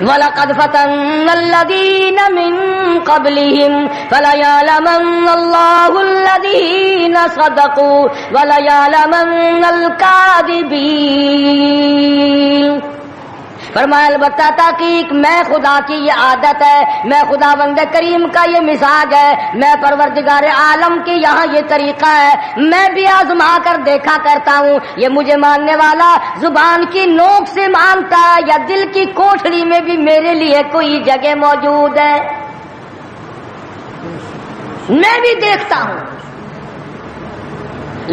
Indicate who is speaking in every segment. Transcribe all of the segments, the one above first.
Speaker 1: وَلَقَدْ فَتَنَّا الَّذِينَ مِن قَبْلِهِمْ فَلَيَعْلَمَنَّ اللَّهُ الَّذِينَ صَدَقُوا وَلَيَعْلَمَنَّ الْكَاذِبِينَ۔ فرمایا البتہ تحقیق میں خدا کی یہ عادت ہے، میں خدا بند کریم کا یہ مزاج ہے، میں پروردگار عالم کی یہاں یہ طریقہ ہے، میں بھی آزما کر دیکھا کرتا ہوں یہ مجھے ماننے والا زبان کی نوک سے مانتا ہے یا دل کی کوٹھڑی میں بھی میرے لیے کوئی جگہ موجود ہے، میں بھی دیکھتا ہوں۔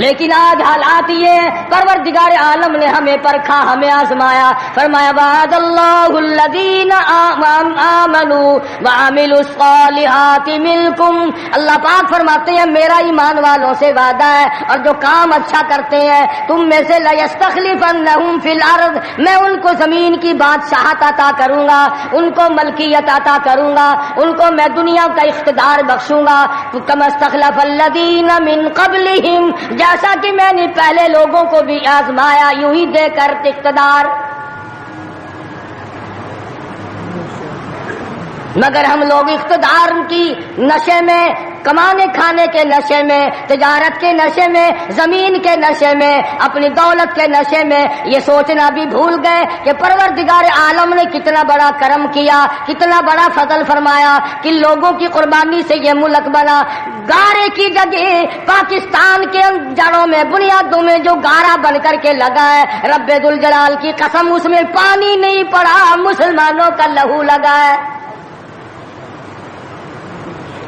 Speaker 1: لیکن آج حالات یہ ہیں، پروردگار عالم نے ہمیں پرکھا، ہمیں آزمایا۔ فرمایا وعد اللہ الذین آمنوا وعملوا الصالحات منکم، اللہ پاک فرماتے ہیں میرا ایمان والوں سے وعدہ ہے اور جو کام اچھا کرتے ہیں تم میں سے لیستخلفنہم فی الارض، میں ان کو زمین کی بادشاہت عطا کروں گا، ان کو ملکیت عطا کروں گا، ان کو میں دنیا کا اقتدار بخشوں گا، کما استخلف الذین من قبلہم، جیسا کہ میں نے پہلے لوگوں کو بھی آزمایا یوں ہی دے کر اقتدار۔ مگر ہم لوگ اقتدار کی نشے میں، کمانے کھانے کے نشے میں، تجارت کے نشے میں، زمین کے نشے میں، اپنی دولت کے نشے میں یہ سوچنا بھی بھول گئے کہ پروردگار عالم نے کتنا بڑا کرم کیا، کتنا بڑا فضل فرمایا کہ لوگوں کی قربانی سے یہ ملک بنا۔ گارے کی جگہ پاکستان کے جڑوں میں، بنیادوں میں جو گارا بن کر کے لگا ہے، رب ذوالجلال کی قسم اس میں پانی نہیں پڑا، مسلمانوں کا لہو لگا ہے۔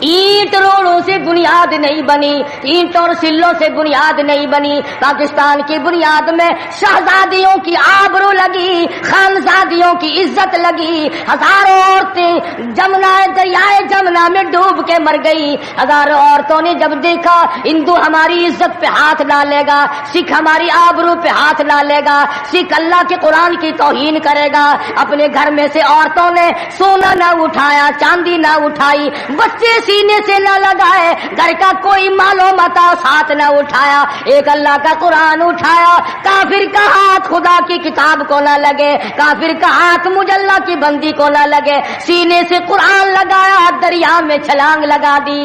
Speaker 1: اینٹ روڑوں سے بنیاد نہیں بنی، اینٹ اور سلوں سے بنیاد نہیں بنی، پاکستان کی بنیاد میں شہزادیوں کی آبرو لگی، خانزادیوں کی عزت لگی، ہزاروں عورتیں دریائے جمنا میں ڈوب کے مر گئی، ہزاروں عورتوں نے جب دیکھا ہندو ہماری عزت پہ ہاتھ ڈالے گا، سکھ ہماری آبرو پہ ہاتھ ڈالے گا، سکھ اللہ کے قرآن کی توہین کرے گا، اپنے گھر میں سے عورتوں نے سونا نہ اٹھایا، چاندی نہ اٹھائی، بچے سینے سے نہ لگائے، گھر کا کوئی مال و متاع ساتھ نہ اٹھایا، ایک اللہ کا قرآن اٹھایا، کافر کا ہاتھ خدا کی کتاب کو نہ لگے، کافر کا ہاتھ مجھ اللہ کی بندی کو نہ لگے، سینے سے قرآن لگایا، دریا میں چھلانگ لگا دی۔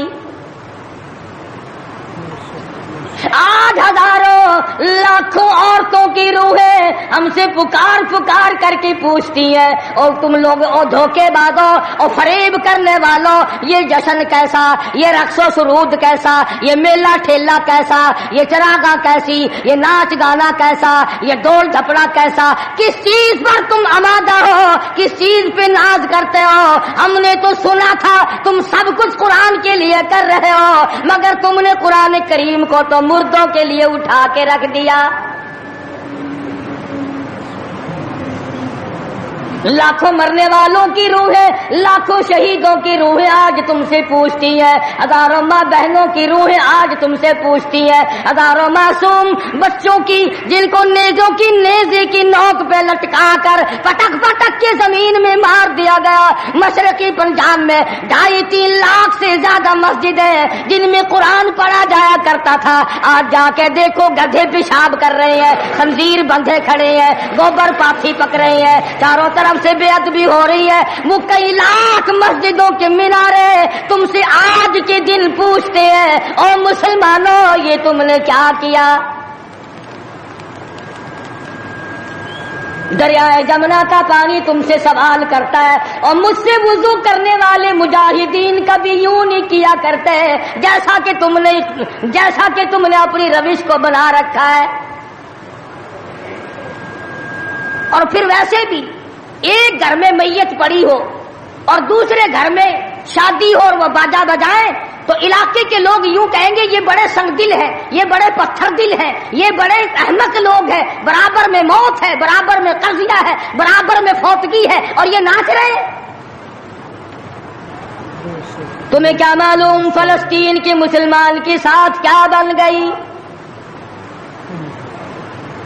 Speaker 1: آج ہزاروں لاکھوں عورتوں کی روحیں ہم سے پکار پکار کر کے پوچھتی ہیں، اور تم لوگ دھوکے بازوں اور فریب کرنے والوں، یہ جشن کیسا، یہ رقص و سرود کیسا، یہ میلہ ٹھیلا کیسا، یہ چراغاں کیسی، یہ ناچ گانا کیسا، یہ ڈول ڈھپڑا کیسا، کس چیز پر تم آمادہ ہو، کس چیز پہ ناز کرتے ہو؟ ہم نے تو سنا تھا تم سب کچھ قرآن کے لیے کر رہے ہو، مگر تم نے قرآن کریم کو تو مردوں کے لیے اٹھا کے رکھ دیا۔ لاکھوں مرنے والوں کی روحیں، لاکھوں شہیدوں کی روحیں آج تم سے پوچھتی ہیں، ہزاروں ماں بہنوں کی روحیں آج تم سے پوچھتی ہیں، ہزاروں معصوم بچوں کی جن کو نیزوں کی نیزے کی نوک پہ لٹکا کر پٹک پٹک کے زمین میں مار دیا گیا۔ مشرقی پنجاب میں 2.5-3 لاکھ سے زیادہ مسجدیں جن میں قرآن پڑھا جایا کرتا تھا، آج جا کے دیکھو گدھے پیشاب کر رہے ہیں، خنزیر بندھے کھڑے ہیں، گوبر پاتھی پک رہے ہیں، چاروں طرف سے بے ادبی ہو رہی ہے۔ وہ کئی لاکھ مسجدوں کے مینارے تم سے آج کے دن پوچھتے ہیں، اور مسلمانوں یہ تم نے کیا کیا؟ دریائے جمنا کا پانی تم سے سوال کرتا ہے، اور مجھ سے وضو کرنے والے مجاہدین کبھی یوں نہیں کیا کرتے جیسا کہ تم نے اپنی روش کو بنا رکھا ہے۔ اور پھر ویسے بھی ایک گھر میں میت پڑی ہو اور دوسرے گھر میں شادی ہو اور وہ باجا بجائے تو علاقے کے لوگ یوں کہیں گے یہ بڑے سنگ دل ہیں، یہ بڑے پتھر دل ہیں، یہ بڑے احمق لوگ ہیں، برابر میں موت ہے، برابر میں قضیہ ہے، برابر میں فوتگی ہے، اور یہ ناچ رہے ہیں۔ تمہیں کیا معلوم فلسطین کے مسلمان کے ساتھ کیا بن گئی؟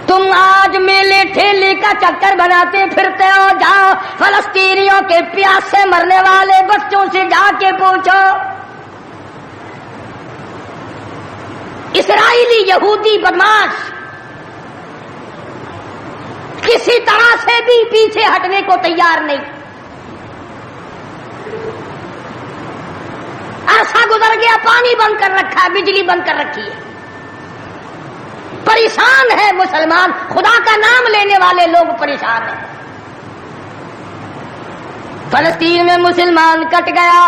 Speaker 1: تم آج میلے ٹھیلے کا چکر بناتے پھرتے ہو، جاؤ فلسطینیوں کے پیاس سے مرنے والے بچوں سے جا کے پوچھو، اسرائیلی یہودی بدماش کسی طرح سے بھی پیچھے ہٹنے کو تیار نہیں۔ گزر گیا، پانی بند کر رکھا ہے، بجلی بند کر رکھی ہے، پریشان ہے مسلمان، خدا کا نام لینے والے لوگ پریشان ہیں۔ فلسطین میں مسلمان کٹ گیا،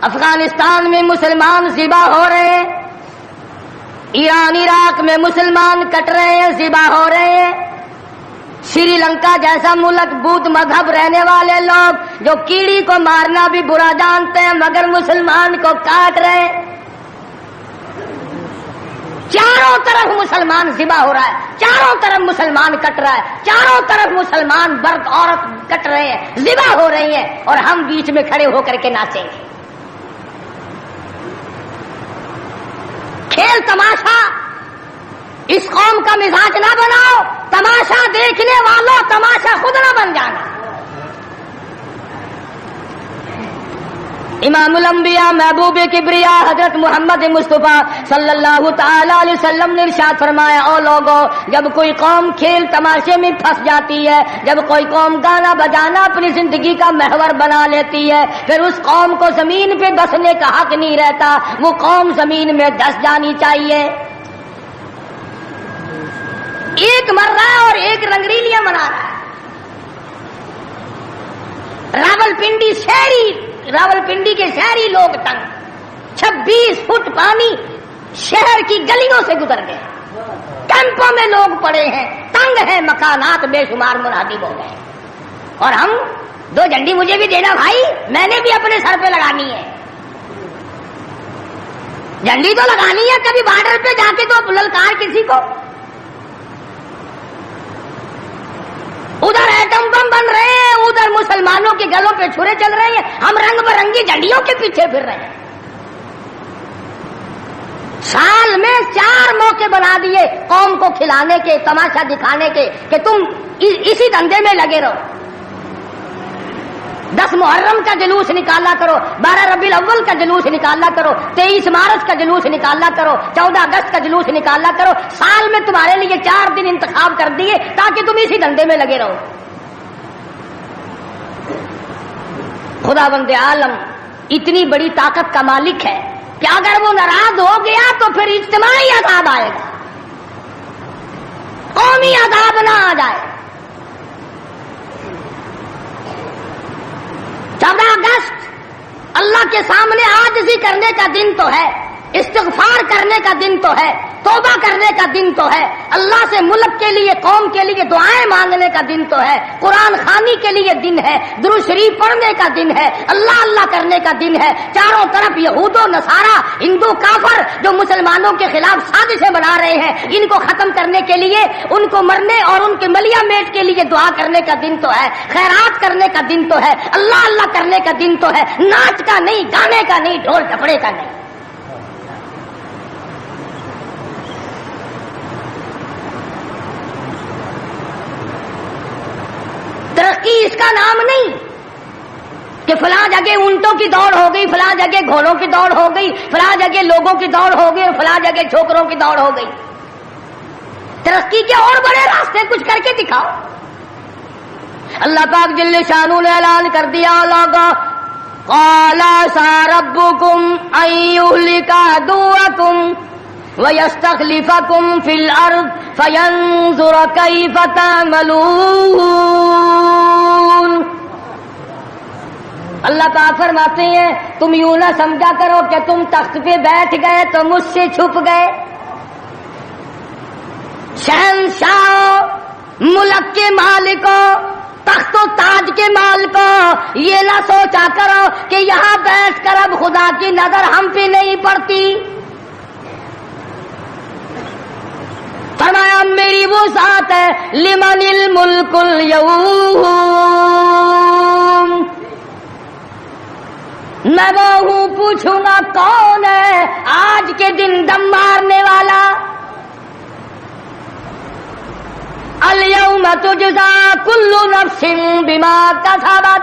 Speaker 1: افغانستان میں مسلمان ذبح ہو رہے ہیں، ایران عراق میں مسلمان کٹ رہے ہیں، ذبح ہو رہے ہیں، سری لنکا جیسا ملک بدھ مذہب رہنے والے لوگ جو کیڑی کو مارنا بھی برا جانتے ہیں مگر مسلمان کو کاٹ رہے ہیں، چاروں طرف مسلمان ذبح ہو رہا ہے، چاروں طرف مسلمان کٹ رہا ہے، چاروں طرف مسلمان مرد عورت کٹ رہے ہیں، ذبح ہو رہی ہیں، اور ہم بیچ میں کھڑے ہو کر کے ناچیں گے۔ کھیل تماشا اس قوم کا مزاج نہ بناؤ، تماشا دیکھنے والوں تماشا خود نہ بن جانا۔ امام الانبیاء محبوب کبریا حضرت محمد مصطفیٰ صلی اللہ تعالی علیہ وسلم نے ارشاد فرمایا، او لوگوں، جب کوئی قوم کھیل تماشے میں پھنس جاتی ہے، جب کوئی قوم گانا بجانا اپنی زندگی کا محور بنا لیتی ہے، پھر اس قوم کو زمین پہ بسنے کا حق نہیں رہتا، وہ قوم زمین میں دس جانی چاہیے۔ ایک مر رہا ہے اور ایک رنگریلیاں منا رہا ہے۔ راولپنڈی کے شہری لوگ تنگ، 26 فٹ پانی شہر کی گلیوں سے گزر گئے، کیمپوں میں لوگ پڑے ہیں، تنگ ہیں، مکانات بے شمار منہدم ہو گئے، اور ہم 2 جھنڈی مجھے بھی دینا بھائی، میں نے بھی اپنے سر پہ لگانی ہے، جھنڈی تو لگانی ہے، کبھی بارڈر پہ جا کے تو للکار کسی کو۔ ادھر ایٹم بم بن رہے ہیں، ادھر مسلمانوں کے گلوں پہ چھرے چل رہے ہیں، ہم رنگ برنگی جھنڈیوں کے پیچھے پھر رہے ہیں۔ سال میں 4 موقع بنا دیے قوم کو کھلانے کے، تماشا دکھانے کے، کہ تم اسی دھندے میں لگے رہو۔ 10 محرم کا جلوس نکالا کرو، 12 ربیع الاول کا جلوس نکالا کرو، 23 مارچ کا جلوس نکالا کرو، 14 اگست کا جلوس نکالا کرو، سال میں تمہارے لیے 4 دن انتخاب کر دیے تاکہ تم اسی دھندے میں لگے رہو۔ خدا بند عالم اتنی بڑی طاقت کا مالک ہے کہ اگر وہ ناراض ہو گیا تو پھر اجتماعی عذاب آئے گا، قومی عذاب نہ آ جائے۔ 14 اگست اللہ کے سامنے عاجزی کرنے کا دن تو ہے، استغفار کرنے کا دن تو ہے، توبہ کرنے کا دن تو ہے، اللہ سے ملک کے لیے، قوم کے لیے دعائیں مانگنے کا دن تو ہے، قرآن خوانی کے لیے دن ہے، درود شریف پڑھنے کا دن ہے، اللہ اللہ کرنے کا دن ہے۔ چاروں طرف یہود و نصارہ، ہندو کافر جو مسلمانوں کے خلاف سازشیں بنا رہے ہیں، ان کو ختم کرنے کے لیے، ان کو مرنے اور ان کے ملیا میٹ کے لیے دعا کرنے کا دن تو ہے، خیرات کرنے کا دن تو ہے، اللہ اللہ کرنے کا دن تو ہے، ناچ کا نہیں، گانے کا نہیں، ڈھول ڈھپڑے کا نہیں۔ ترقی اس کا نام نہیں کہ فلاں جگہ اونٹوں کی دوڑ ہو گئی، فلاں جگہ گھوڑوں کی دوڑ ہو گئی، فلاں جگہ لوگوں کی دوڑ ہو گئی اور فلاں جگہ چھوکروں کی دوڑ ہو گئی۔ ترقی کے اور بڑے راستے کچھ کر کے دکھاؤ۔ اللہ پاک جل شانہ نے اعلان کر دیا، لوگوں قال ساربکم ان یہلک عدوکم وَيَسْتَخْلِفَكُمْ فِي الْأَرْضِ فَيَنْظُرَ كَيْفَ تَعْمَلُونَ۔ اللہ تعالیٰ فرماتے ہیں تم یوں نہ سمجھا کرو کہ تم تخت پہ بیٹھ گئے تو مجھ سے چھپ گئے۔ شہنشاہ، ملک کے مالکوں، تخت و تاج کے مالکوں، یہ نہ سوچا کرو کہ یہاں بیٹھ کر اب خدا کی نظر ہم پہ نہیں پڑتی۔ فرمایا میری وہ ذات ہے لمن الملک اليوم، میں وہ ہوں، پوچھوں گا کون ہے آج کے دن دم مارنے والا۔ الیوم تجزا کل نفس بما کسبت،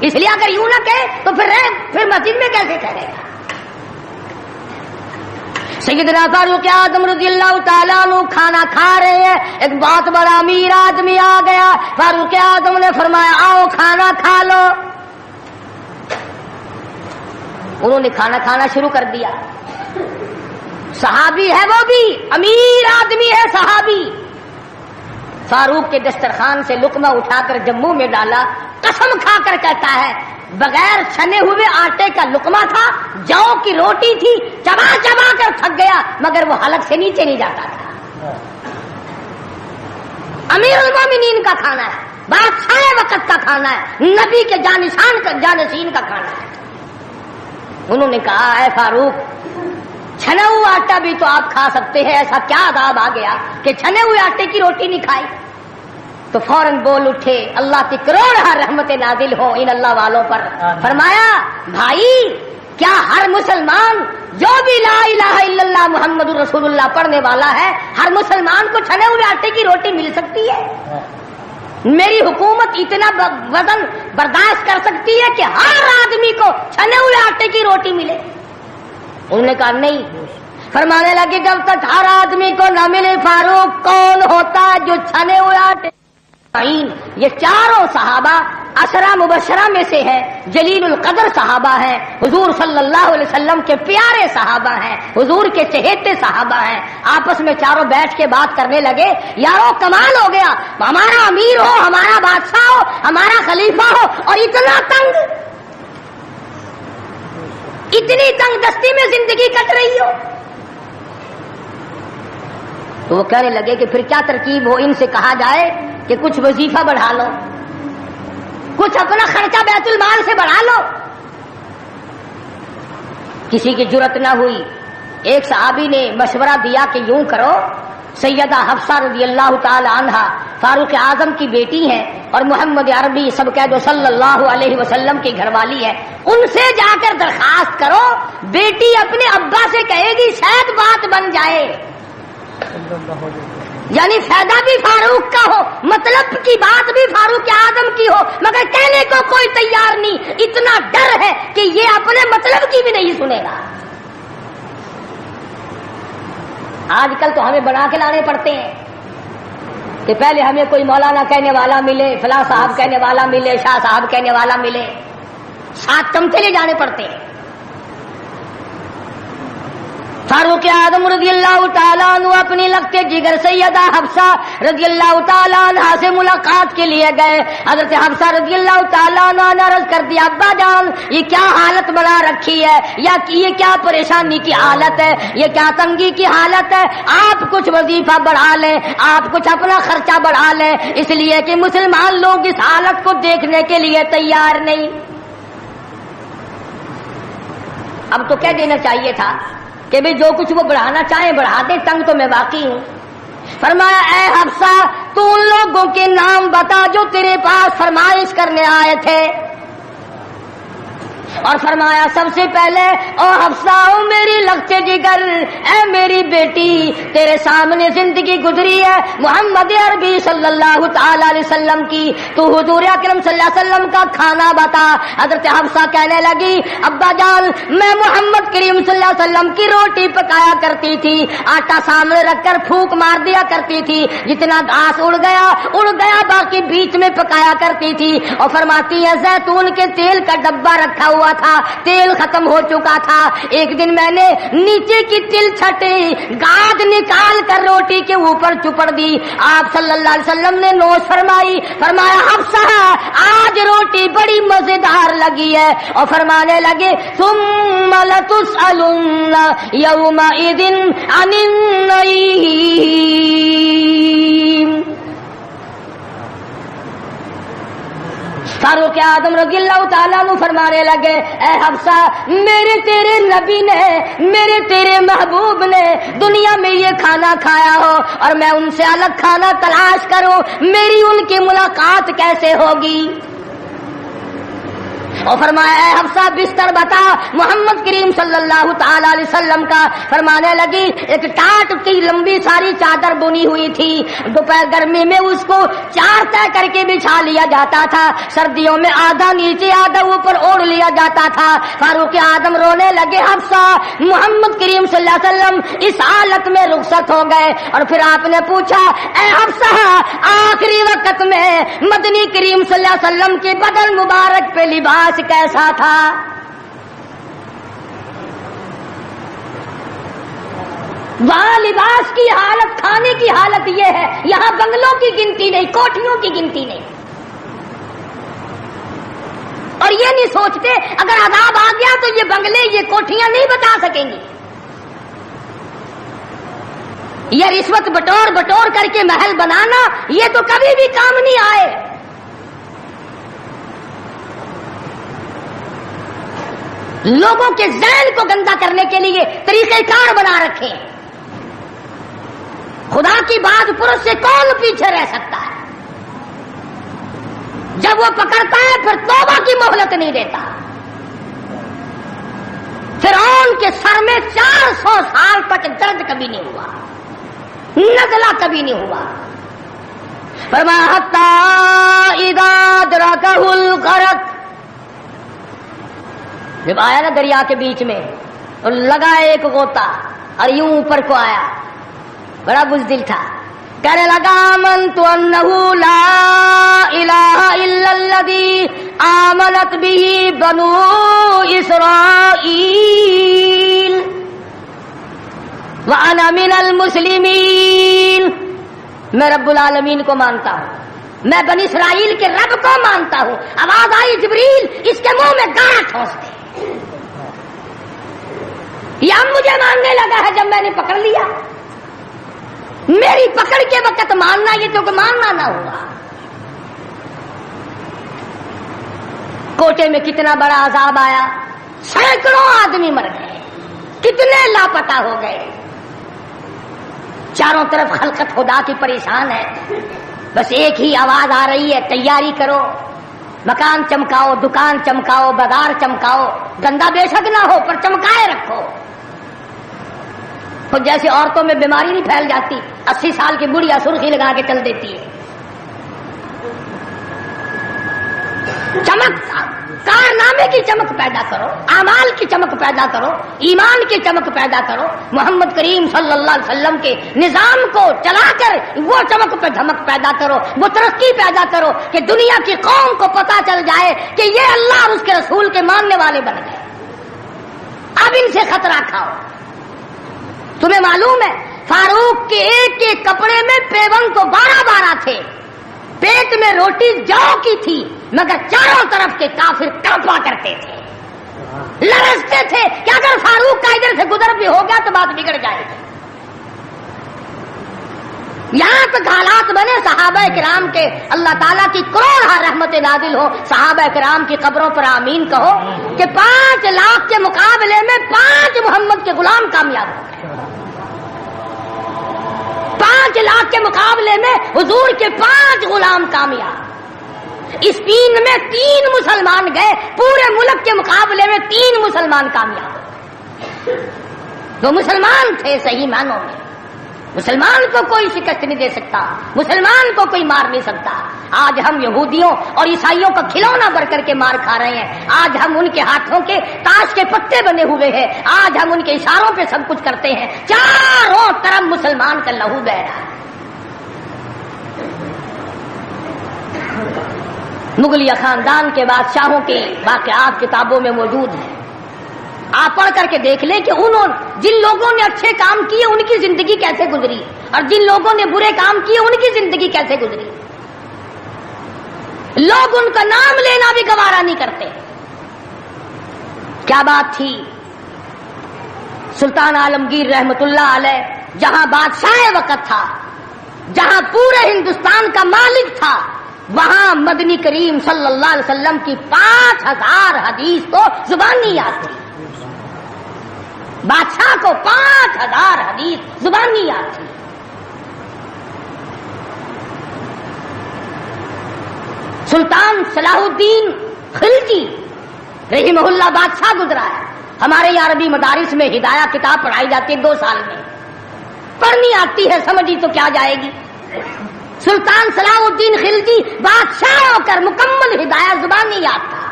Speaker 1: اس لیے اگر یوں نہ کہے تو پھر مسجد میں کیسے ٹھہرے گا؟ سیدنا فاروق اعظم رضی اللہ تعالیٰ عنہ کھانا کھا رہے ہیں، ایک بہت بڑا امیر آدمی آ گیا، فاروق اعظم نے فرمایا آؤ کھانا کھا لو۔ انہوں نے کھانا کھانا شروع کر دیا۔ صحابی ہے، وہ بھی امیر آدمی ہے صحابی۔ فاروق کے دسترخوان سے لقمہ اٹھا کر جموں میں ڈالا، قسم کھا کر کہتا ہے بغیر چھنے ہوئے آٹے کا لقمہ تھا، جو کی روٹی تھی، چبا چبا کر تھک گیا مگر وہ حلق سے نیچے نہیں جاتا تھا۔ امیر المومنین کا کھانا ہے، بادشاہ وقت کا کھانا ہے، نبی کے جانشین کا کھانا ہے۔ انہوں نے کہا اے فاروق، چھنا ہوا آٹا بھی تو آپ کھا سکتے ہیں، ایسا کیا عذاب آ گیا کہ چھنے ہوئے آٹے کی روٹی نہیں کھائی؟ تو فوراً بول اٹھے، اللہ کی کروڑ رحمت نازل ہو ان اللہ والوں پر۔ فرمایا بھائی کیا ہر مسلمان جو بھی لا الہ الا اللہ محمد رسول اللہ پڑھنے والا ہے، ہر مسلمان کو چھنے ہوئے آٹے کی روٹی مل سکتی ہے؟ میری حکومت اتنا وزن برداشت کر سکتی ہے کہ ہر آدمی کو چھنے ہوئے آٹے کی روٹی ملے؟ انہوں نے کہا نہیں۔ فرمانے لگے جب تک ہر آدمی کو نہ ملے فاروق کون ہوتا ہے جو چھنے ہوئے آٹے؟ یہ چاروں صحابہ عشرہ مبشرہ میں سے ہے، جلیل القدر صحابہ ہیں، حضور صلی اللہ علیہ وسلم کے پیارے صحابہ ہیں، حضور کے چہیتے صحابہ ہیں۔ آپس میں چاروں بیٹھ کے بات کرنے لگے، یارو کمال ہو گیا، ہمارا امیر ہو، ہمارا بادشاہ ہو، ہمارا خلیفہ ہو اور اتنا تنگ، اتنی تنگ دستی میں زندگی کٹ رہی ہو۔ تو وہ کہنے لگے کہ پھر کیا ترکیب ہو؟ ان سے کہا جائے کہ کچھ وظیفہ بڑھا لو، کچھ اپنا خرچہ بیت المال سے بڑھا لو۔ کسی کی جرت نہ ہوئی۔ ایک صحابی نے مشورہ دیا کہ یوں کرو، سیدہ حفصہ رضی اللہ تعالی عنہا فاروق اعظم کی بیٹی ہیں اور محمد عربی سب کہہ دو صلی اللہ علیہ وسلم کی گھر والی ہے، ان سے جا کر درخواست کرو، بیٹی اپنے ابا سے کہے گی شاید بات بن جائے، یعنی فائدہ بھی فاروق کا ہو، مطلب کی بات بھی فاروق اعظم کی ہو، مگر کہنے کو کوئی تیار نہیں، اتنا ڈر ہے کہ یہ اپنے مطلب کی بھی نہیں سنے گا۔ آج کل تو ہمیں بنا کے لانے پڑتے ہیں کہ پہلے ہمیں کوئی مولانا کہنے والا ملے، فلاں صاحب کہنے والا ملے، شاہ صاحب کہنے والا ملے، 7 چمچے لے جانے پڑتے ہیں۔ فاروق اعظم رضی اللہ تعالیٰ عنہ اپنی لخت جگر سیدہ حفصہ رضی اللہ تعالیٰ عنہ سے ملاقات کے لیے گئے۔ حضرت حفصہ رضی اللہ تعالیٰ عنہ نے عرض کر دیا ابا جان یہ کیا حالت بنا رکھی ہے، یا یہ کیا پریشانی کی حالت ہے، یہ کیا تنگی کی حالت ہے، آپ کچھ وظیفہ بڑھا لیں، آپ کچھ اپنا خرچہ بڑھا لیں، اس لیے کہ مسلمان لوگ اس حالت کو دیکھنے کے لیے تیار نہیں۔ اب تو کہہ دینا چاہیے تھا کہ بھی جو کچھ وہ بڑھانا چاہیں بڑھا دیں، تنگ تو میں واقعی ہوں۔ فرمایا اے حفصہ تو ان لوگوں کے نام بتا جو تیرے پاس فرمائش کرنے آئے تھے، اور فرمایا سب سے پہلے او حفصہ او میری لخت جگر، اے میری بیٹی تیرے سامنے زندگی گزری ہے محمد عربی صلی اللہ تعالی علیہ وسلم کی، تو حضور اکرم صلی اللہ علیہ وسلم کا کھانا بتا۔ حضرت حفصہ کہنے لگی ابا جان میں محمد کریم صلی اللہ علیہ وسلم کی روٹی پکایا کرتی تھی، آٹا سامنے رکھ کر پھونک مار دیا کرتی تھی، جتنا گھاس اڑ گیا باقی بیچ میں پکایا کرتی تھی۔ اور فرماتی ہے زیتون کے تیل کا ڈبہ رکھا ہوا تھا، تیل ختم ہو چکا تھا، ایک دن میں نے نیچے کی تل چھٹی گاد نکال کر روٹی کے اوپر چپڑ دی، آپ صلی اللہ علیہ وسلم نے نوش فرمائی، فرمایا حفصہ آج روٹی بڑی مزیدار لگی ہے، اور فرمانے لگے ثم لتسألن یومئذ عن النعیم۔ فاروق اعظم رضی اللہ تعالیٰ عنہ فرمانے لگے اے حفصہ میرے تیرے نبی نے، میرے تیرے محبوب نے دنیا میں یہ کھانا کھایا ہو اور میں ان سے الگ کھانا تلاش کروں، میری ان کی ملاقات کیسے ہوگی؟ اور فرمایا اے حفصہ بستر بتا محمد کریم صلی اللہ تعالی علیہ وسلم کا. فرمانے لگی ایک ٹاٹ کی لمبی ساری چادر بنی ہوئی تھی, دوپہر گرمی میں اس کو 4 طے کر کے بچھا لیا جاتا تھا, سردیوں میں آدھا نیچے آدھا اوپر اوڑھ لیا جاتا تھا. فاروق اعظم رونے لگے حفصہ محمد کریم صلی اللہ علیہ وسلم اس حالت میں رخصت ہو گئے. اور پھر آپ نے پوچھا اے حفصہ آخری وقت میں مدنی کریم صلی اللہ علیہ وسلم کے بدن مبارک پہ لباس کیسا تھا؟ وہاں لباس کی حالت, کھانے کی حالت یہ ہے, یہاں بنگلوں کی گنتی نہیں, کوٹھیوں کی گنتی نہیں. اور یہ نہیں سوچتے اگر عذاب آ گیا تو یہ بنگلے یہ کوٹھیاں نہیں بتا سکیں گی. یہ رشوت بٹور کر کے محل بنانا یہ تو کبھی بھی کام نہیں آئے. لوگوں کے ذہن کو گندا کرنے کے لیے طریقہ کار بنا رکھے ہیں. خدا کی بات پرس سے کون پیچھے رہ سکتا ہے؟ جب وہ پکڑتا ہے پھر توبہ کی مہلت نہیں دیتا. فرعون کے سر میں 400 سال تک درد کبھی نہیں ہوا, نزلہ کبھی نہیں ہوا. فرمایا حتی اذا ادرکہ الغرق, جب آیا نا دریا کے بیچ میں اور لگا ایک غوطہ اور یوں اوپر کو آیا, بڑا بزدل تھا, کہنے لگا آمنت انہ لا الہ الا الذی آمنت بہ بنو اسرائیل وانا من المسلمین. میں رب العالمین کو مانتا ہوں, میں بنی اسرائیل کے رب کو مانتا ہوں. آواز آئی جبریل اس کے منہ میں گانا ٹھونس دے. یہ مجھے ماننے لگا ہے جب میں نے پکڑ لیا. میری پکڑ کے وقت ماننا یہ تو کہ ماننا نہ ہوگا. کوٹے میں کتنا بڑا عذاب آیا, سینکڑوں آدمی مر گئے, کتنے لاپتہ ہو گئے. چاروں طرف خلقت خدا کی پریشان ہے. بس ایک ہی آواز آ رہی ہے, تیاری کرو, مکان چمکاؤ, دکان چمکاؤ, بازار چمکاؤ, گندا بے شک نہ ہو پر چمکائے رکھو. تو جیسے عورتوں میں بیماری نہیں پھیل جاتی, 80 سال کی بڑھیا سرخی لگا کے چل دیتی ہے. چمک, کارنامے کی چمک پیدا کرو, اعمال کی چمک پیدا کرو, ایمان کی چمک پیدا کرو. محمد کریم صلی اللہ علیہ وسلم کے نظام کو چلا کر وہ چمک پہ دھمک پیدا کرو, وہ ترقی پیدا کرو کہ دنیا کی قوم کو پتا چل جائے کہ یہ اللہ اور اس کے رسول کے ماننے والے بن گئے. اب ان سے خطرہ کھاؤ. تمہیں معلوم ہے فاروق کے ایک ایک کپڑے میں پیون تو 12 تھے, پیٹ میں روٹی جو کی تھی, مگر چاروں طرف کے کافر کڑپا کرتے تھے, لرزتے تھے کہ اگر فاروق کا ادھر سے گزر بھی ہو گیا تو بات بگڑ جائے گی. یہاں تک حالات بنے صحابہ کرام کے, اللہ تعالیٰ کی کروڑ رحمت نازل ہو, صحابہ کرام کی قبروں پر آمین کہو کہ 5 لاکھ کے مقابلے میں 5 محمد کے غلام کامیاب ہو گئے. 5 لاکھ کے مقابلے میں حضور کے 5 غلام کامیاب. اسپین میں 3 مسلمان گئے, پورے ملک کے مقابلے میں 3 مسلمان کامیاب. تو مسلمان تھے صحیح معنوں میں. مسلمان کو کوئی شکست نہیں دے سکتا, مسلمان کو کوئی مار نہیں سکتا. آج ہم یہودیوں اور عیسائیوں کا کھلونا بن کر کے مار کھا رہے ہیں. آج ہم ان کے ہاتھوں کے تاش کے پتے بنے ہوئے ہیں. آج ہم ان کے اشاروں پہ سب کچھ کرتے ہیں. چاروں طرف مسلمان کا لہو بہ رہا ہے. مغلیہ خاندان کے بادشاہوں کے واقعات کتابوں میں موجود ہیں. آپ پڑھ کر کے دیکھ لیں کہ انہوں جن لوگوں نے اچھے کام کیے ان کی زندگی کیسے گزری, اور جن لوگوں نے برے کام کیے ان کی زندگی کیسے گزری. لوگ ان کا نام لینا بھی گوارا نہیں کرتے. کیا بات تھی. سلطان عالمگیر رحمت اللہ علیہ جہاں بادشاہ وقت تھا, جہاں پورے ہندوستان کا مالک تھا, وہاں مدنی کریم صلی اللہ علیہ وسلم کی 5000 حدیث تو زبانی یاد تھی. بادشاہ کو 5000 حدیث زبانی یاد تھی. سلطان صلاح الدین خلجی رحمہ اللہ بادشاہ گزرا ہے. ہمارے یہاں عربی مدارس میں ہدایہ کتاب پڑھائی جاتی ہے 2 سال میں. پڑھنی آتی ہے, سمجھی تو کیا جائے گی. سلطان صلاح الدین خلجی بادشاہ ہو کر مکمل ہدایہ زبان نہیں یاد تھا,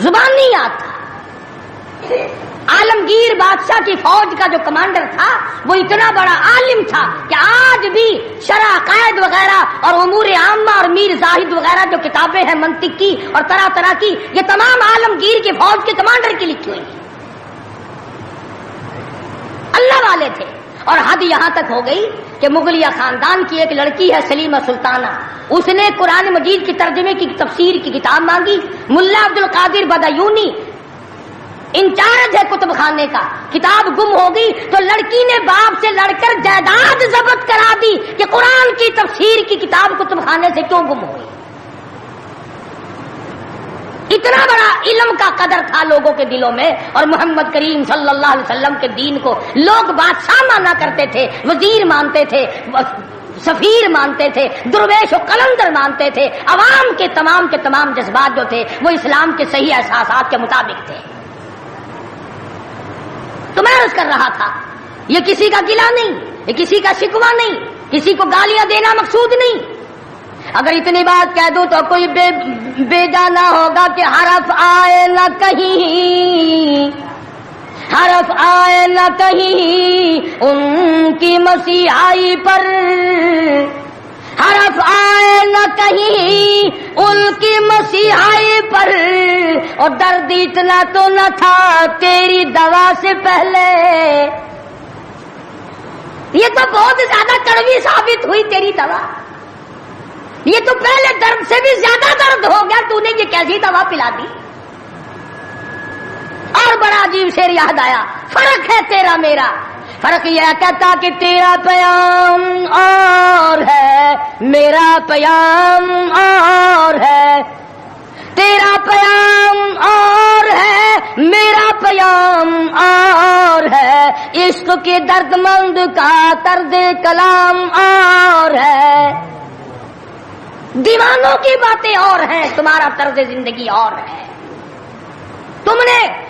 Speaker 1: زبان نہیں یاد تھا. عالمگیر بادشاہ کی فوج کا جو کمانڈر تھا وہ اتنا بڑا عالم تھا کہ آج بھی شرح عقائد وغیرہ اور امور عامہ اور میر زاہد وغیرہ جو کتابیں ہیں منطق کی اور طرح طرح کی, یہ تمام عالمگیر کی فوج کے کمانڈر کی لکھی ہوئی ہیں. اللہ والے تھے. اور حد یہاں تک ہو گئی کہ مغلیہ خاندان کی ایک لڑکی ہے سلیمہ سلطانہ, اس نے قرآن مجید کی ترجمے کی تفسیر کی کتاب مانگی. ملا عبد القادر بدایونی انچارج ہے کتب خانے کا, کتاب گم ہو گئی تو لڑکی نے باپ سے لڑ کر جائیداد ضبط کرا دی کہ قرآن کی تفسیر کی کتاب کتب خانے سے کیوں گم ہو گئی. اتنا بڑا علم کا قدر تھا لوگوں کے دلوں میں, اور محمد کریم صلی اللہ علیہ وسلم کے دین کو لوگ بادشاہ مانا کرتے تھے, وزیر مانتے تھے, سفیر مانتے تھے, درویش و قلندر مانتے تھے. عوام کے تمام جذبات جو تھے وہ اسلام کے صحیح احساسات کے مطابق تھے. تو میں عرض کر رہا تھا, یہ کسی کا گلہ نہیں, یہ کسی کا شکوہ نہیں, کسی کو گالیاں دینا مقصود نہیں. اگر اتنی بات کہہ دوں تو کوئی بے جانا ہوگا کہ حرف آئے نہ کہیں, حرف آئے نہ کہیں ان کی مسیحائی پر, حرف آئے نہ کہیں ان کی مسیحائی پر, اور درد اتنا تو نہ تھا تیری دوا سے پہلے. یہ تو بہت زیادہ کڑوی ثابت ہوئی تیری دوا, یہ تو پہلے درد سے بھی زیادہ درد ہو گیا, تو نے یہ کیسی دوا پلا دی. اور بڑا عجیب شعر یاد آیا, فرق ہے تیرا میرا, فرق یہ کہتا کہ تیرا پیام اور ہے میرا پیام اور ہے, تیرا پیام اور ہے میرا پیام اور ہے, عشق کے درد مند کا طرز کلام اور ہے. دیوانوں کی باتیں اور ہیں, تمہارا طرز زندگی اور ہے.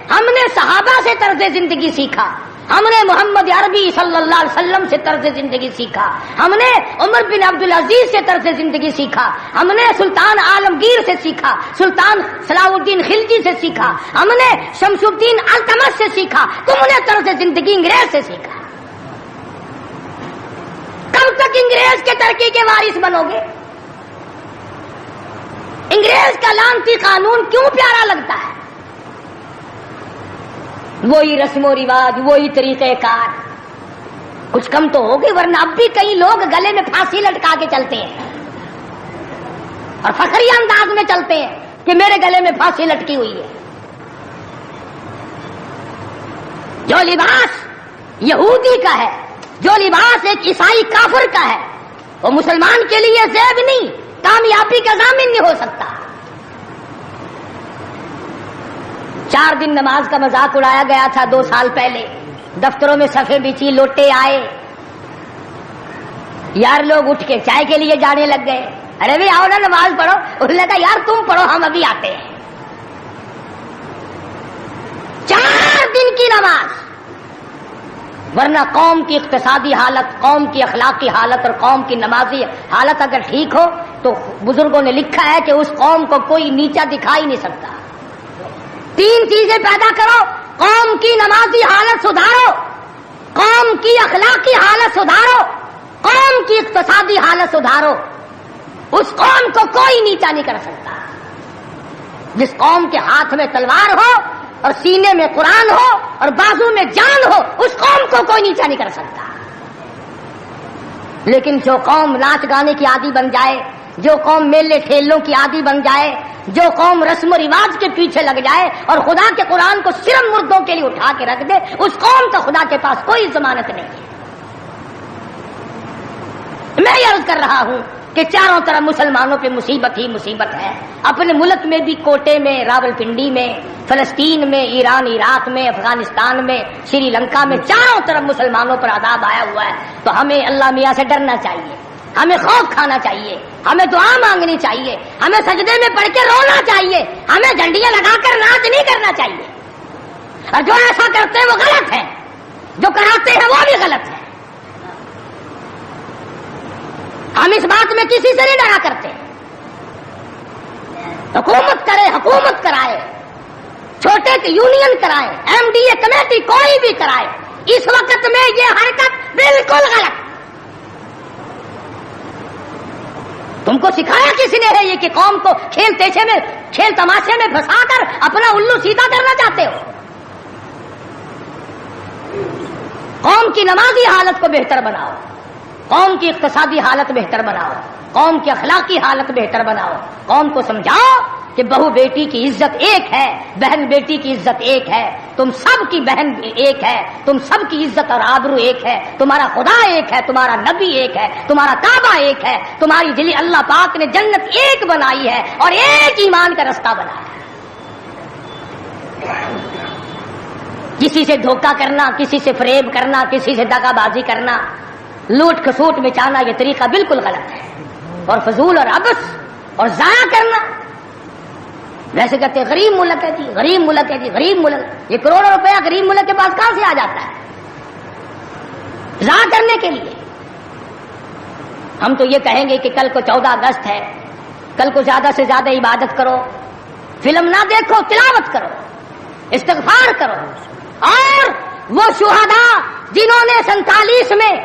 Speaker 1: ہم نے صحابہ سے طرز زندگی سیکھا, ہم نے محمد عربی صلی اللہ علیہ وسلم سے طرز زندگی سیکھا, ہم نے عمر بن عبد العزیز سے طرز زندگی سیکھا, ہم نے سلطان عالمگیر سے سیکھا, سلطان صلاح الدین خلجی سے سیکھا, ہم نے شمس الدین التمش سے سیکھا. تم نے طرز زندگی انگریز سے سیکھا. کب تک انگریز کے ترقی کے وارث بنو گے؟ انگریز کا لعنتی قانون کیوں پیارا لگتا ہے؟ وہی رسم و رواج, وہی طریقہ کار, کچھ کم تو ہوگی. ورنہ اب بھی کئی لوگ گلے میں پھانسی لٹکا کے چلتے ہیں اور فخری انداز میں چلتے ہیں کہ میرے گلے میں پھانسی لٹکی ہوئی ہے. جو لباس یہودی کا ہے, جو لباس ایک عیسائی کافر کا ہے, وہ مسلمان کے لیے زیب نہیں, کامیابی کا ضامن نہیں ہو سکتا. 4 دن نماز کا مذاق اڑایا گیا تھا 2 سال پہلے, دفتروں میں صفیں بچھی, لوٹے آئے, یار لوگ اٹھ کے چائے کے لیے جانے لگ گئے. ارے بھی آؤ نا نماز پڑھو. انہوں نے کہا یار تم پڑھو, ہم ابھی آتے ہیں. 4 دن کی نماز. ورنہ قوم کی اقتصادی حالت, قوم کی اخلاقی حالت اور قوم کی نمازی حالت اگر ٹھیک ہو تو بزرگوں نے لکھا ہے کہ اس قوم کو کوئی نیچا دکھا ہی نہیں سکتا. 3 چیزیں پیدا کرو, قوم کی نمازی حالت سدھارو, قوم کی اخلاقی حالت سدھارو, قوم کی اقتصادی حالت سدھارو. اس قوم کو کوئی نیچا نہیں کر سکتا. جس قوم کے ہاتھ میں تلوار ہو اور سینے میں قرآن ہو اور بازو میں جان ہو, اس قوم کو کوئی نیچا نہیں کر سکتا. لیکن جو قوم ناچ گانے کی عادی بن جائے, جو قوم میلے ٹھیلوں کی عادی بن جائے, جو قوم رسم و رواج کے پیچھے لگ جائے اور خدا کے قرآن کو صرف مردوں کے لیے اٹھا کے رکھ دے, اس قوم کا خدا کے پاس کوئی ضمانت نہیں ہے. میں یہ عرض کر رہا ہوں کہ چاروں طرف مسلمانوں پہ مصیبت ہی مصیبت ہے. اپنے ملک میں بھی کوٹے میں, راولپنڈی میں, فلسطین میں, ایران عراق میں, افغانستان میں, سری لنکا میں, چاروں طرف مسلمانوں پر عذاب آیا ہوا ہے. تو ہمیں اللہ میاں سے ڈرنا چاہیے. ہمیں خوف کھانا چاہیے, ہمیں دعا مانگنی چاہیے, ہمیں سجدے میں پڑھ کے رونا چاہیے, ہمیں ڈنڈیاں لگا کر ناچ نہیں کرنا چاہیے. اور جو ایسا کرتے ہیں وہ غلط ہے, جو کراتے ہیں وہ بھی غلط ہے. ہم اس بات میں کسی سے نہیں ڈرا کرتے. حکومت کرے, حکومت کرائے, چھوٹے کی یونین کرائے, ایم ڈی اے کمیٹی کوئی بھی کرائے, اس وقت میں یہ حرکت بالکل غلط. تم کو سکھایا کسی نے ہے یہ کہ قوم کو کھیل تیشے میں, کھیل تماشے میں پھنسا کر اپنا الو سیدھا کرنا چاہتے ہو؟ قوم کی نمازی حالت کو بہتر بناؤ, قوم کی اقتصادی حالت بہتر بناؤ, قوم کی اخلاقی حالت بہتر بناؤ, قوم کو سمجھاؤ کہ بہو بیٹی کی عزت ایک ہے, بہن بیٹی کی عزت ایک ہے, تم سب کی بہن ایک ہے, تم سب کی عزت اور آبرو ایک ہے, تمہارا خدا ایک ہے, تمہارا نبی ایک ہے, تمہارا کعبہ ایک ہے, تمہاری دلی اللہ پاک نے جنت ایک بنائی ہے اور ایک ایمان کا رستہ بنایا ہے. کسی سے دھوکہ کرنا, کسی سے فریب کرنا, کسی سے دغا بازی کرنا, لوٹ کھسوٹ مچانا, یہ طریقہ بالکل غلط ہے اور فضول اور عبث اور ضائع کرنا. ویسے کہتے ہیں غریب ملک ہے جی, غریب ملک ہے جی, غریب ملک. یہ کروڑوں روپیہ غریب ملک کے پاس کہاں سے آ جاتا ہے ضائع کرنے کے لیے؟ ہم تو یہ کہیں گے کہ کل کو 14 اگست ہے, کل کو زیادہ سے زیادہ عبادت کرو, فلم نہ دیکھو, تلاوت کرو, استغفار کرو. اور وہ شہداء جنہوں نے 47 میں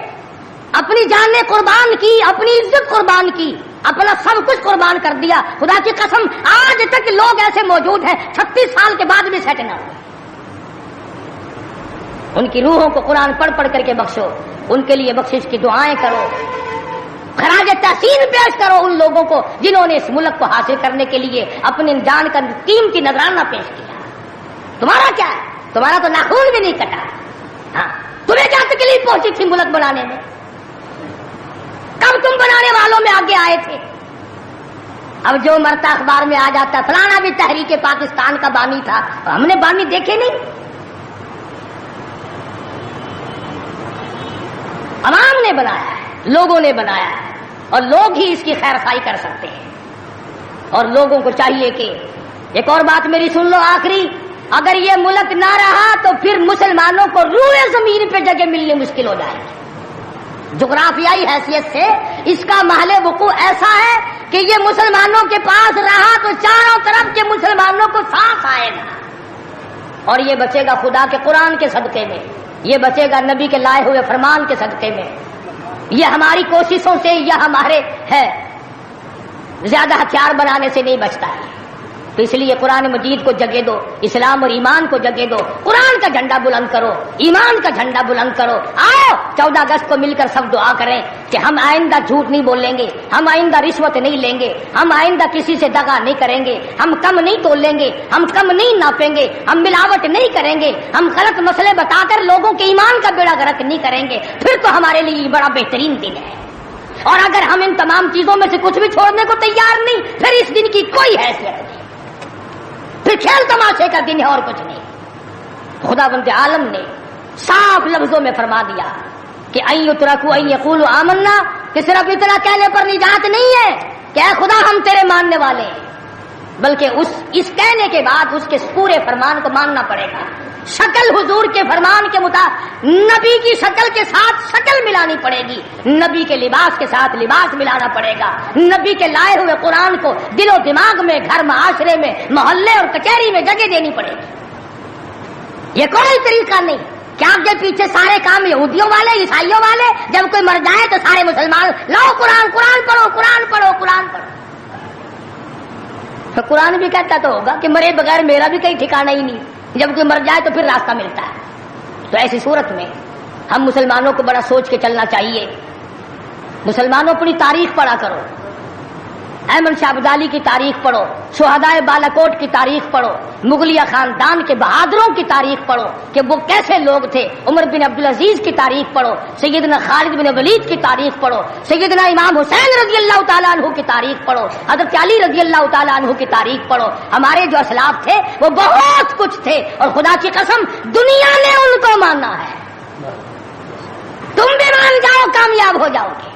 Speaker 1: اپنی جانیں قربان کی, اپنی عزت قربان کی, اپنا سب کچھ قربان کر دیا, خدا کی قسم آج تک لوگ ایسے موجود ہیں 36 سال کے بعد بھی سیٹ نہ ہوئے. ان کی روحوں کو قرآن پڑھ پڑھ کر کے بخشو, ان کے لیے بخشش کی دعائیں کرو, خراج تحسین پیش کرو ان لوگوں کو جنہوں نے اس ملک کو حاصل کرنے کے لیے اپنی جان کا قیمتی نذرانہ پیش کیا. تمہارا کیا ہے؟ تمہارا تو ناخون بھی نہیں کٹا. ہاں, تمہیں کیا تکلیف پہنچی تھی ملک بنانے میں؟ کب تم بنانے والوں میں آگے آئے تھے؟ اب جو مرتا اخبار میں آ جاتا فلانا بھی تحریک پاکستان کا بانی تھا, ہم نے بانی دیکھے نہیں. عوام نے بنایا ہے, لوگوں نے بنایا ہے, اور لوگ ہی اس کی خیر خائی کر سکتے ہیں. اور لوگوں کو چاہیے کہ ایک اور بات میری سن لو آخری, اگر یہ ملک نہ رہا تو پھر مسلمانوں کو روئے زمین پہ جگہ ملنی مشکل ہو جائے گی. جغرافیائی حیثیت سے اس کا محل وقوع ایسا ہے کہ یہ مسلمانوں کے پاس رہا تو چاروں طرف کے مسلمانوں کو سانس آئے گا, اور یہ بچے گا خدا کے قرآن کے صدقے میں, یہ بچے گا نبی کے لائے ہوئے فرمان کے صدقے میں. یہ ہماری کوششوں سے یا ہمارے ہے زیادہ ہتھیار بنانے سے نہیں بچتا ہے. تو اس لیے قرآن مجید کو جگہ دو, اسلام اور ایمان کو جگہ دو, قرآن کا جھنڈا بلند کرو, ایمان کا جھنڈا بلند کرو. آؤ 14 اگست کو مل کر سب دعا کریں کہ ہم آئندہ جھوٹ نہیں بولیں گے, ہم آئندہ رشوت نہیں لیں گے, ہم آئندہ کسی سے دغا نہیں کریں گے, ہم کم نہیں تول لیں گے, ہم کم نہیں ناپیں گے, ہم ملاوٹ نہیں کریں گے, ہم غلط مسئلے بتا کر لوگوں کے ایمان کا بیڑا غرق نہیں کریں گے. پھر تو ہمارے لیے بڑا بہترین دن ہے. اور اگر ہم ان تمام چیزوں میں سے کچھ بھی چھوڑنے کو تیار نہیں, پھر اس دن کی کوئی حیثیت نہیں, پھر کھیل تماشے کا دن ہے اور کچھ نہیں. خداوند عالم نے صاف لفظوں میں فرما دیا کہ ان یترکوا ان یقولوا آمنا, کہ صرف اتنا کہنے پر نجات نہیں ہے کہ اے خدا ہم تیرے ماننے والے ہیں, بلکہ اس کہنے کے بعد اس کے پورے فرمان کو ماننا پڑے گا. شکل حضور کے فرمان کے مطابق نبی کی شکل کے ساتھ شکل ملانی پڑے گی, نبی کے لباس کے ساتھ لباس ملانا پڑے گا, نبی کے لائے ہوئے قرآن کو دل و دماغ میں, گھر معاشرے میں, محلے اور کچہری میں جگہ دینی پڑے گی. یہ کوئی طریقہ نہیں کہ آگے پیچھے سارے کام یہودیوں والے, عیسائیوں والے, جب کوئی مر جائے تو سارے مسلمان لاؤ قرآن, قرآن پڑھو, قرآن پڑھو, قرآن پڑھو. تو قرآن بھی کہتا تو ہوگا کہ مرے بغیر میرا بھی کہیں ٹھکانہ ہی نہیں, جب کوئی مر جائے تو پھر راستہ ملتا ہے. تو ایسی صورت میں ہم مسلمانوں کو بڑا سوچ کے چلنا چاہیے. مسلمانوں اپنی تاریخ پڑھا کرو, احمد شاہ ابدالی کی تاریخ پڑھو, شہدائے بالاکوٹ کی تاریخ پڑھو, مغلیہ خاندان کے بہادروں کی تاریخ پڑھو کہ وہ کیسے لوگ تھے, عمر بن عبدالعزیز کی تاریخ پڑھو, سیدنا خالد بن ولید کی تاریخ پڑھو, سیدنا امام حسین رضی اللہ تعالیٰ عنہ کی تاریخ پڑھو, حضرت علی رضی اللہ تعالیٰ عنہ کی تاریخ پڑھو. ہمارے جو اسلاف تھے وہ بہت کچھ تھے, اور خدا کی قسم دنیا نے ان کو مانا ہے. تم بھی مان جاؤ کامیاب ہو جاؤ گے.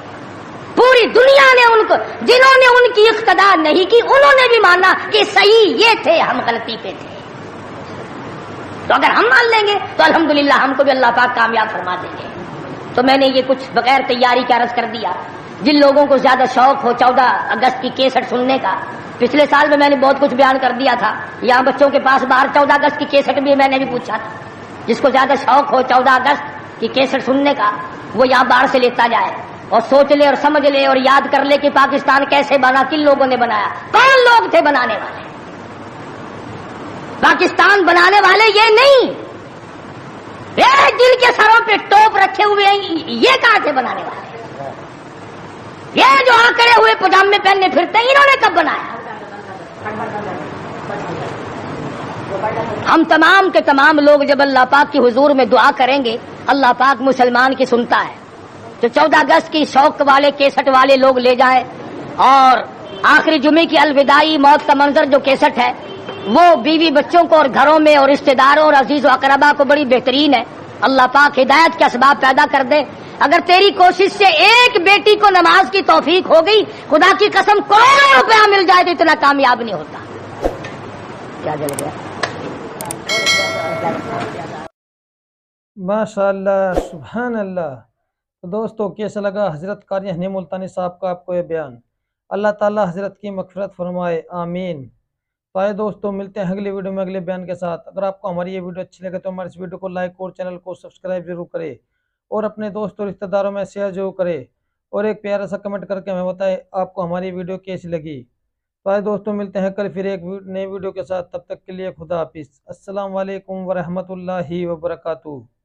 Speaker 1: پوری دنیا نے ان کو، جنہوں نے ان کی اقتدا نہیں کی انہوں نے بھی مانا کہ صحیح یہ تھے، ہم غلطی پہ تھے۔ تو اگر ہم مان لیں گے تو الحمدللہ ہم کو بھی اللہ پاک کامیاب فرما دیں گے۔ تو میں نے یہ کچھ بغیر تیاری کے عرض کر دیا۔ جن لوگوں کو زیادہ شوق ہو 14 اگست کی کیسٹ سننے کا، پچھلے سال میں نے بہت کچھ بیان کر دیا تھا، یہاں بچوں کے پاس باہر 14 اگست کی کیسٹ بھی میں نے بھی پوچھا تھا، جس کو زیادہ شوق ہو 14 اگست کی کیسٹ سننے کا وہ یہاں باہر سے لیتا جائے اور سوچ لے اور سمجھ لے اور یاد کر لے کہ پاکستان کیسے بنا، کن لوگوں نے بنایا، کون لوگ تھے بنانے والے۔ پاکستان بنانے والے یہ نہیں، جن کے سروں پہ ٹوپ رکھے ہوئے ہیں یہ کہاں تھے بنانے والے؟ یہ جو آکڑے ہوئے پجامے پہننے پھرتے ہیں انہوں نے کب بنایا؟ ہم تمام کے تمام لوگ جب اللہ پاک کی حضور میں دعا کریں گے، اللہ پاک مسلمان کی سنتا ہے۔ تو 14 اگست کی شوق والے کیسٹ والے لوگ لے جائیں، اور آخری جمعے کی الوداعی موت کا منظر جو کیسٹ ہے وہ بیوی بچوں کو اور گھروں میں اور رشتہ داروں اور عزیز و اقربا کو بڑی بہترین ہے۔ اللہ پاک ہدایت کے اسباب پیدا کر دے۔ اگر تیری کوشش سے ایک بیٹی کو نماز کی توفیق ہو گئی، خدا کی قسم کروڑوں روپیہ مل جائے تو اتنا کامیاب نہیں ہوتا۔ کیا جل گیا؟
Speaker 2: ماشاء اللہ، سبحان اللہ۔ تو دوستو کیسا لگا حضرت قاری ہنی ملتانی صاحب کا آپ کو یہ بیان؟ اللہ تعالی حضرت کی مغفرت فرمائے، آمین۔ تو آئے دوستو ملتے ہیں اگلی ویڈیو میں اگلے بیان کے ساتھ۔ اگر آپ کو ہماری یہ ویڈیو اچھی لگے تو ہمارے اس ویڈیو کو لائک اور چینل کو سبسکرائب ضرور کرے، اور اپنے دوستوں اور رشتہ داروں میں شیئر ضرور کرے، اور ایک پیارا سا کمنٹ کر کے ہمیں بتائے آپ کو ہماری ویڈیو کیسی لگی۔ تو آئے دوستو ملتے ہیں کل پھر ایک نئی ویڈیو کے ساتھ، تب تک کے لیے خدا حافظ۔ السلام علیکم ورحمۃ اللہ وبرکاتہ۔